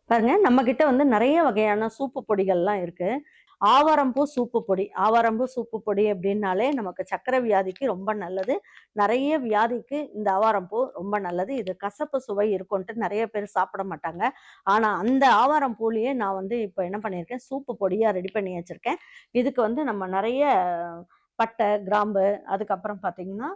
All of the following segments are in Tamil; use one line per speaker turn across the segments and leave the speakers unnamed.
பாருங்க, நம்மகிட்ட வந்து நெறைய வகையான சூப்பு பொடிகள்லாம் இருக்கு. ஆவாரம்பூ சூப்பு பொடி. ஆவாரம்பூ சூப்பு பொடி அப்டின்னாலே நமக்கு சர்க்கரை வியாதிக்கு ரொம்ப நல்லது. நெறைய வியாதிக்கு இந்த ஆவாரம்பூ ரொம்ப நல்லது. இது கசப்பு சுவை இருக்குன்ட்டு நெறைய பேர் சாப்பிட மாட்டாங்க. ஆனா, அந்த ஆவாரம்பூலயே நான் வந்து இப்ப என்ன பண்ணியிருக்கேன், சூப்பு பொடியா ரெடி பண்ணி வச்சிருக்கேன். இதுக்கு வந்து நம்ம நெறைய பட்டை, கிராம்பு, அதுக்கப்புறம் பார்த்தீங்கன்னா,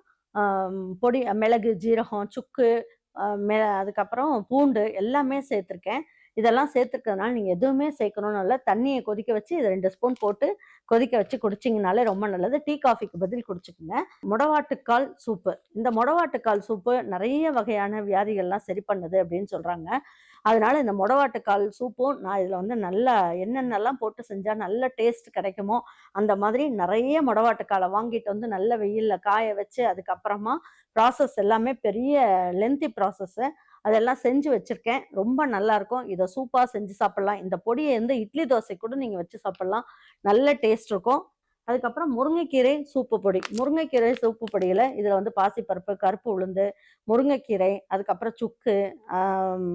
பொடி மிளகு, ஜீரகம், சுக்கு, அ மெ அதுக்கப்புறம் பூண்டு எல்லாமே சேர்த்துருக்கேன். இதெல்லாம் சேர்த்துக்கிறதுனால நீங்க எதுவுமே சேர்க்கணும்னு இல்ல. தண்ணிய கொதிக்க வச்சு இத 2 ஸ்பூன் போட்டு கொதிக்க வச்சு குடிச்சீங்கனாலே ரொம்ப நல்லது. டீ, காஃபிக்கு பதில் குடிச்சுக்கங்க. மொடவாட்டுக்கால் சூப்பு. இந்த மொடவாட்டுக்கால் சூப்பு நெறைய வகையான வியாதிகள்லாம் சரி பண்ணுது அப்படின்னு சொல்றாங்க. அதனால இந்த மொடவாட்டுக்கால் சூப்பும் நான் இதுல வந்து நல்லா என்னென்னலாம் போட்டு செஞ்சா நல்ல டேஸ்ட் கிடைக்குமோ, அந்த மாதிரி நெறைய மொடவாட்டுக்கால வாங்கிட்டு வந்து நல்ல வெயில்ல காய வச்சு, அதுக்கப்புறமா ப்ராசஸ் எல்லாமே பெரிய லென்த்தி ப்ராசஸ்ஸு. அதெல்லாம் செஞ்சு வச்சிருக்கேன். ரொம்ப நல்லாருக்கும். இத சூப்பா செஞ்சு சாப்பிடலாம். இந்த பொடிய வந்து இட்லி, தோசைக்கு கூட நீங்க வச்சு சாப்பிடலாம். நல்ல டேஸ்ட் இருக்கும். அதுக்கப்புறம் முருங்கைக்கீரை சூப்பு பொடி. முருங்கைக்கீரை சூப்பு பொடியில இதுல வந்து பாசிப்பருப்பு, கருப்பு உளுந்து, முருங்கைக்கீரை, அதுக்கப்புறம் சுக்கு, ஆம்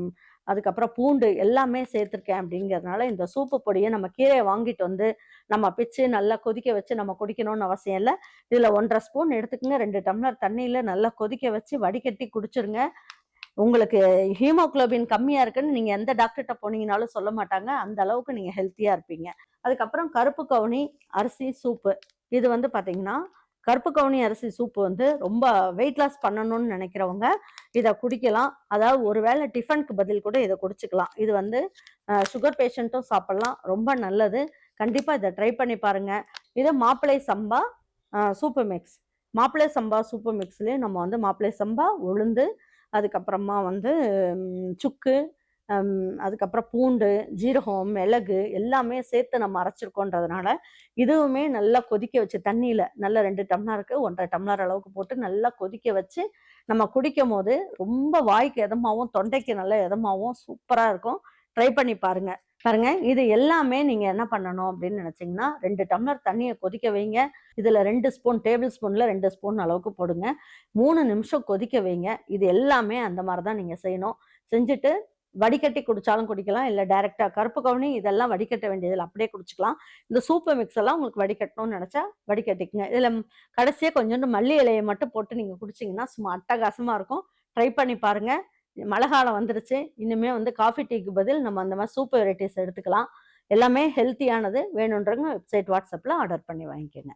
அதுக்கப்புறம் பூண்டு எல்லாமே சேர்த்துருக்கேன் அப்படிங்கிறதுனால, இந்த சூப்பு பொடிய நம்ம கீரைய வாங்கிட்டு வந்து, நம்ம பிச்சு நல்லா கொதிக்க வச்சு நம்ம குடிக்கணும்னு அவசியம் இல்ல. இதுல 1 1/2 ஸ்பூன் எடுத்துக்கங்க. 2 டம்ளர் தண்ணீல நல்லா கொதிக்க வச்சு வடிகட்டி குடிச்சிருங்க. உங்களுக்கு ஹீமோகுளோபின் கம்மியா இருக்குன்னு நீங்க எந்த டாக்டர்ட்ட போனீங்கனாலும் சொல்ல மாட்டாங்க. அந்த அளவுக்கு நீங்க ஹெல்த்தியா இருப்பீங்க. அதுக்கப்புறம் கருப்பு கவுனி அரிசி சூப்பு. இது வந்து பார்த்தீங்கன்னா, கருப்பு கவுனி அரிசி சூப்பு வந்து ரொம்ப வெயிட் லாஸ் பண்ணணும்னு நெனைக்கிறவங்க இத குடிக்கலாம். அதாவது ஒரு வேளை டிஃபனுக்கு பதில் கூட இத குடிச்சுக்கலாம். இது வந்து சுகர் பேஷண்ட்டும் சாப்பிடலாம். ரொம்ப நல்லது. கண்டிப்பா இத ட்ரை பண்ணி பாருங்க. இது மாப்பிளை சம்பா சூப்பு மிக்ஸ். மாப்பிளை சம்பா சூப்பு மிக்ஸ்லயே நம்ம வந்து மாப்பிளை சம்பா, உளுந்து, அதுக்கப்புறமா வந்து சுக்கு, அதுக்கப்புறம் பூண்டு, ஜீரகம், மிளகு எல்லாமே சேர்த்து நம்ம அரைச்சிருக்கோன்றதுனால, இதுவுமே நல்லா கொதிக்க வச்சு தண்ணீல நல்லா 2 டம்ளருக்கு 1 1/2 டம்ளர் அளவுக்கு போட்டு நல்லா கொதிக்க வச்சு, நம்ம குடிக்கும்போது ரொம்ப வாய்க்கு எதமாவும், தொண்டைக்கு நல்ல எதமாவும் சூப்பரா இருக்கும். ட்ரை பண்ணி பாருங்க. பாருங்க, இது எல்லாமே நீங்க என்ன பண்ணணும் அப்படின்னு நினைச்சீங்கன்னா, 2 டம்ளர் தண்ணிய கொதிக்க வைங்க. இதுல 2 ஸ்பூன் டேபிள் ஸ்பூன்ல 2 ஸ்பூன் அளவுக்கு போடுங்க. 3 நிமிஷம் கொதிக்க வைங்க. இது எல்லாமே அந்த மாரி தான் நீங்க செய்யணும். செஞ்சுட்டு வடிகட்டி குடிச்சாலும் குடிக்கலாம். இல்ல டைரக்ட்டா கருப்பு கவுனி இதெல்லாம் வடிகட்ட வேண்டியதில்ல. அப்படியே குடிச்சுக்கலாம். இந்த சூப்பு மிக்ஸ் எல்லாம் உங்களுக்கு வடிகட்டணும்னு நெனச்சா வடிகட்டிக்கங்க. இதுல கடைசியா கொஞ்சோண்டு மல்லி இலைய மட்டும் போட்டு நீங்க குடிச்சீங்கன்னா, சும்மா அட்டகாசமா இருக்கும். ட்ரை பண்ணி பாருங்க. மழை காலம் வந்துருச்சு. இனிமே வந்து காஃபி, டீக்கு பதில் நம்ம அந்த மாரி சூப் வெரைட்டீஸ் எடுத்துக்கலாம். எல்லாமே ஹெல்த்தியானது. வேணுன்றவங்க வெப்சைட், WhatsAppல ஆர்டர் பண்ணி வாங்கிக்கங்க.